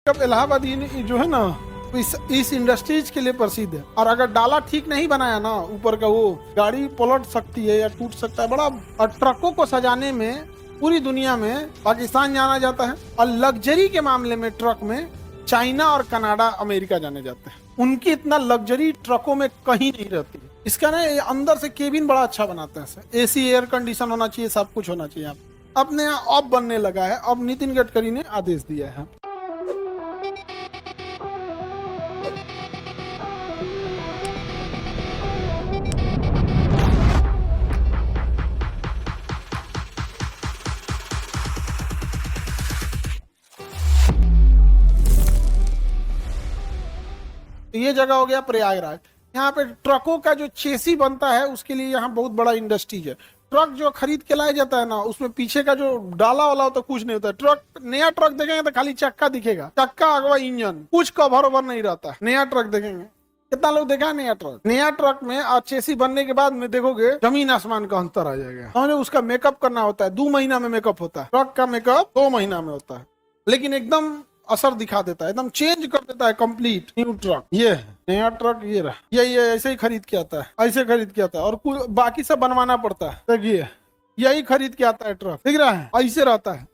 कब इलाहाबाद जो है ना इस इंडस्ट्रीज के लिए प्रसिद्ध है। और अगर डाला ठीक नहीं बनाया ना ऊपर का, वो गाड़ी पलट सकती है या टूट सकता है बड़ा। और ट्रकों को सजाने में पूरी दुनिया में पाकिस्तान जाना जाता है, और लग्जरी के मामले में ट्रक में चाइना और कनाडा, अमेरिका जाने जाते हैं। उनकी इतना लग्जरी ट्रकों में कहीं नहीं रहती। इसका ना अंदर से केबिन बड़ा अच्छा बनाते हैं, एसी एयर कंडीशन होना चाहिए, सब कुछ होना चाहिए। अपने यहाँ अब बनने लगा है, अब नितिन गडकरी ने आदेश दिया है। ये जगह हो गया प्रयागराज। यहाँ पे ट्रकों का जो चेसी बनता है उसके लिए यहाँ बहुत बड़ा इंडस्ट्रीज है। ट्रक जो खरीद के लाया जाता है ना, उसमें पीछे का जो डाला वाला होता है कुछ नहीं होता है। ट्रक, नया ट्रक देखेंगे तो खाली चक्का दिखेगा, चक्का अगवा इंजन, कुछ कवर ओवर नहीं रहता है। नया ट्रक देखेंगे, कितना लोग देखा है नया ट्रक? नया ट्रक में और चेसी बनने के बाद में देखोगे जमीन आसमान का अंतर आ जाएगा। समझो, उसका मेकअप करना होता है, 2 महीना में मेकअप होता है। ट्रक का मेकअप 2 महीना में होता है, लेकिन एकदम असर दिखा देता है, एकदम चेंज कर देता है कंप्लीट। न्यू ट्रक ये है, नया ट्रक ये रहा। ये ऐसे ही खरीद के आता है, ऐसे खरीद के आता है, और बाकी सब बनवाना पड़ता है। देखिए यही खरीद के आता है ट्रक, दिख रहा है, ऐसे रहता है।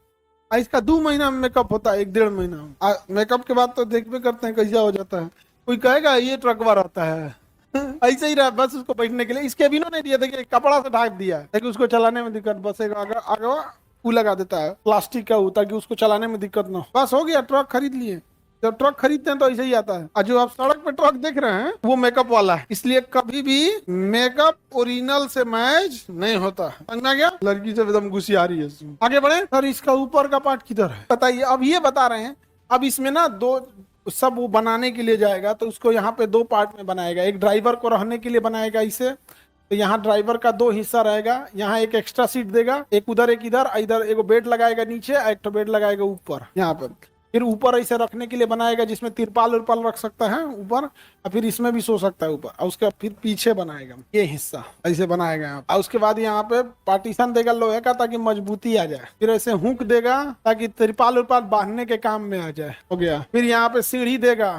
इसका 2 महीना में मेकअप होता है, 1-1.5 महीना में। मेकअप के बाद तो देखते करते हैं कैसा हो जाता है। कोई कहेगा ये ट्रकवा रहता है ऐसे ही रहा, बस उसको बैठने के लिए इसके भी नहीं दिया, देखिए कपड़ा से ढाक दिया है, ताकि उसको चलाने में दिक्कत, बस एक आगे वो लगा देता है प्लास्टिक का, ताकि उसको चलाने में दिक्कत ना हो। बस हो गया, ट्रक खरीद लिए। जब ट्रक खरीदते हैं तो ऐसे ही आता है। और जो आप सड़क पे ट्रक देख रहे हैं वो मेकअप वाला है, इसलिए कभी भी मेकअप ओरिजिनल से मैच नहीं होता। समझना गया? लड़की से एकदम गुस्सियारी है। आगे बढ़े सर, इसका ऊपर का पार्ट किधर है बताइए? अब ये बता रहे हैं, अब इसमें ना दो सब वो बनाने के लिए जाएगा तो उसको यहाँ पे 2 पार्ट में बनाएगा। एक ड्राइवर को रहने के लिए बनाएगा इसे, तो यहाँ ड्राइवर का 2 हिस्सा रहेगा। यहाँ एक एक्स्ट्रा सीट देगा, एक उधर एक इधर, इधर एक बेड लगाएगा नीचे, एक तो बेड लगाएगा ऊपर यहाँ पर। फिर ऊपर ऐसे रखने के लिए बनाएगा जिसमें तिरपाल उरपाल रख सकता है ऊपर, और फिर इसमें भी सो सकता है ऊपर। और उसके फिर पीछे बनाएगा ये हिस्सा, ऐसे बनाएगा। और उसके बाद यहाँ पे पार्टीशन देगा लोहे का, ताकि मजबूती आ जाए। फिर ऐसे हुक देगा ताकि तिरपाल उरपाल बांधने के काम में आ जाए। हो गया। फिर यहाँ पे सीढ़ी देगा,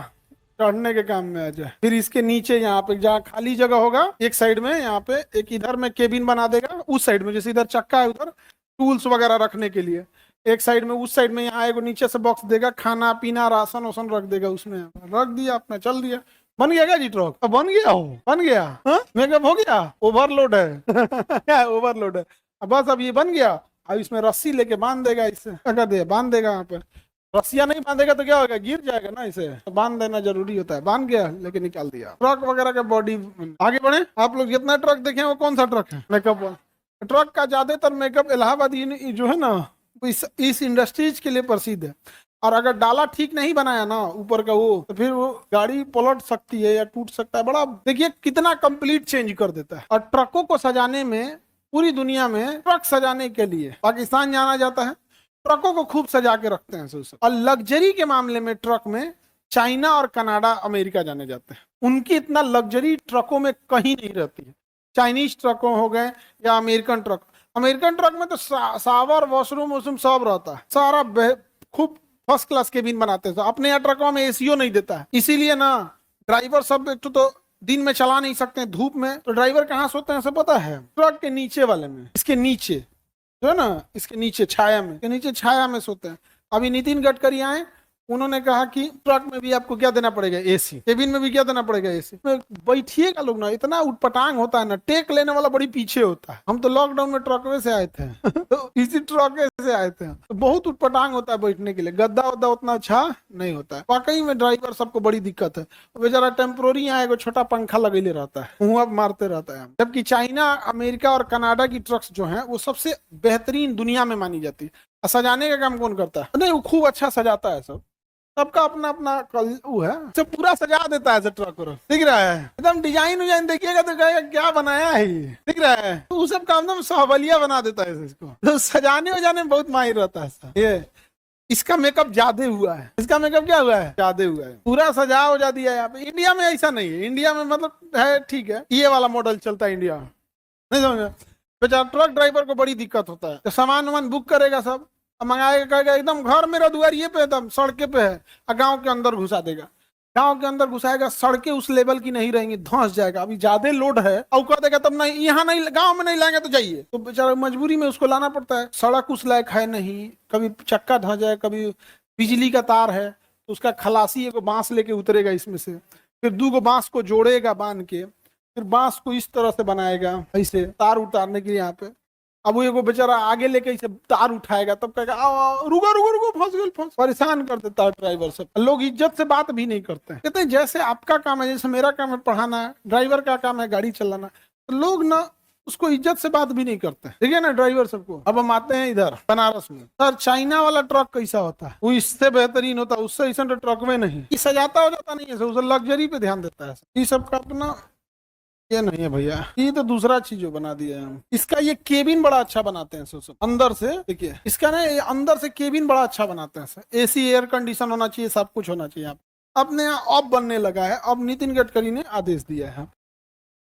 चढ़ने के काम में आ जाए। फिर इसके नीचे यहाँ पे जहाँ खाली जगह होगा एक साइड में, यहाँ पे एक इधर में केबिन बना देगा, उस साइड में जैसे इधर चक्का है उधर टूल्स वगैरह रखने के लिए। एक साइड में, उस साइड में यहाँ एक नीचे से बॉक्स देगा, खाना पीना राशन वासन रख देगा उसमें। रख दिया आपने, चल दिया, बन गया क्या जी ट्रक? अब बन गया हो, बन गया। मेकअप हो गया, ओवरलोड है क्या ओवरलोड है? बस अब ये बन गया। अब इसमें रस्सी लेके बांध देगा, इससे क्या दे बांध देगा। यहाँ पे रस्सियां नहीं बांधेगा तो क्या होगा, गिर जाएगा ना, इसे तो बांध देना जरूरी होता है। बांध गया, लेके निकाल दिया ट्रक वगैरह का बॉडी। आगे बढ़े, आप लोग जितना ट्रक देखे वो कौन सा ट्रक है? मेकअप ट्रक का ज्यादातर मेकअप इलाहाबाद जो है ना इस इंडस्ट्रीज के लिए प्रसिद्ध है। और अगर डाला ठीक नहीं बनाया ना ऊपर का, वो तो फिर वो गाड़ी पलट सकती है या टूट सकता है बड़ा। देखिए कितना कंप्लीट चेंज कर देता है। और ट्रकों को सजाने में पूरी दुनिया में, ट्रक सजाने के लिए पाकिस्तान जाना जाता है। ट्रकों को खूब सजा के रखते हैं। और लग्जरी के मामले में ट्रक में चाइना और कनाडा, अमेरिका जाने जाते हैं। उनकी इतना लग्जरी ट्रकों में कहीं नहीं रहती है। चाइनीज ट्रकों हो गए या अमेरिकन ट्रक। अमेरिकन ट्रक में तो शावर, वॉशरूम वॉशरूम सब रहता है, सारा खूब फर्स्ट क्लास केबिन बनाते हैं। अपने यहाँ ट्रकों में एसीओ नहीं देता है, इसीलिए ना ड्राइवर सब एक तो दिन में चला नहीं सकते हैं धूप में, तो ड्राइवर कहाँ सोते हैं सब पता है? ट्रक के नीचे वाले में, इसके नीचे जो है ना, इसके नीचे छाया में, के नीचे छाया में सोते हैं। अभी नितिन गडकरी आए, उन्होंने कहा कि ट्रक में भी आपको क्या देना पड़ेगा, एसी। केबिन में भी क्या देना पड़ेगा, एसी। बैठिएगा लोग ना, इतना उटपटांग होता है ना, टेक लेने वाला बड़ी पीछे होता है। हम तो लॉकडाउन में ट्रकवे से आए थे तो इसी ट्रक से आए थे, तो बहुत उटपटांग होता है बैठने के लिए। गद्दा वद्दा उतना अच्छा नहीं होता है। वाकई में ड्राइवर सबको बड़ी दिक्कत है। बेचारा टेम्पोररी यहाँ एगो छोटा पंखा लगेले रहता है, मुँह मारते रहता है। जबकि चाइना, अमेरिका और कनाडा की ट्रक्स जो है वो सबसे बेहतरीन दुनिया में मानी जाती है। सजाने का काम कौन करता है? नहीं, वो खूब अच्छा सजाता है। सबका अपना अपना वो है, सब पूरा सजा देता है ट्रक को। दिख रहा है एकदम डिजाइन विजाइन देखिएगा तो कहेगा क्या बनाया है ये। दिख रहा है तो सब काम एकदम सहबलिया बना देता है इसको। तो सजाने वजाने में बहुत माहिर रहता है ये। इसका मेकअप ज्यादा हुआ है। इसका मेकअप क्या हुआ है? ज्यादा हुआ है, पूरा सजा हो जा दिया है यहाँ पे। इंडिया में ऐसा नहीं है। इंडिया में मतलब है ठीक है, ये वाला मॉडल चलता है इंडिया में, नहीं समझ। बेचारा ट्रक ड्राइवर को बड़ी दिक्कत होता है, तो सामान वामान बुक करेगा सब, अब मंगाएगा, कहेगा एकदम घर मेरा दुआरिये पे एकदम सड़के पे है, और गांव के अंदर घुसा देगा। गांव के अंदर घुसाएगा, सड़कें उस लेवल की नहीं रहेंगी, धंस जाएगा, अभी ज्यादा लोड है, और कह देगा तब नहीं, यहाँ नहीं, गांव में नहीं लाएंगे तो जाइए, तो बेचारा मजबूरी में उसको लाना पड़ता है। सड़क उस लायक है नहीं, कभी चक्का धंस जाए, कभी बिजली का तार है तो उसका खलासी एगो बांस लेके उतरेगा इसमें से, फिर 2 बांस को जोड़ेगा बांध के, फिर बांस को इस तरह से बनाएगा ऐसे तार उतारने के लिए यहाँ पे। अब वो एगो बेचारा आगे लेके इसे तार उठाएगा, तब कहेगा आओ आओ, रुको रुको रुको, फंस गए, फंस। परेशान कर देता है ड्राइवर सब, लोग इज्जत से बात भी नहीं करते हैं। कहते हैं जैसे आपका काम है, जैसे मेरा काम है पढ़ाना, ड्राइवर का काम है गाड़ी चलाना, तो लोग ना उसको इज्जत से बात भी नहीं करते, ठीक है ना ड्राइवर सबको। अब हम आते हैं इधर बनारस में, सर चाइना वाला ट्रक कैसा होता है? वो इससे बेहतरीन होता है, उससे ऐसा ट्रक में नहीं, ये सजाता हो जाता नहीं है, उसे लग्जरी पे ध्यान देता है। ये सब का अपना ये नहीं है भैया, ये तो दूसरा चीज जो बना दिया है हम। इसका ये केबिन बड़ा अच्छा बनाते हैं सब अंदर से, देखिए इसका ना अंदर से केबिन बड़ा अच्छा बनाते हैं सर, एसी एयर कंडीशन होना चाहिए, सब कुछ होना चाहिए। अपने यहाँ अब बनने लगा है, अब नितिन गडकरी ने आदेश दिया है।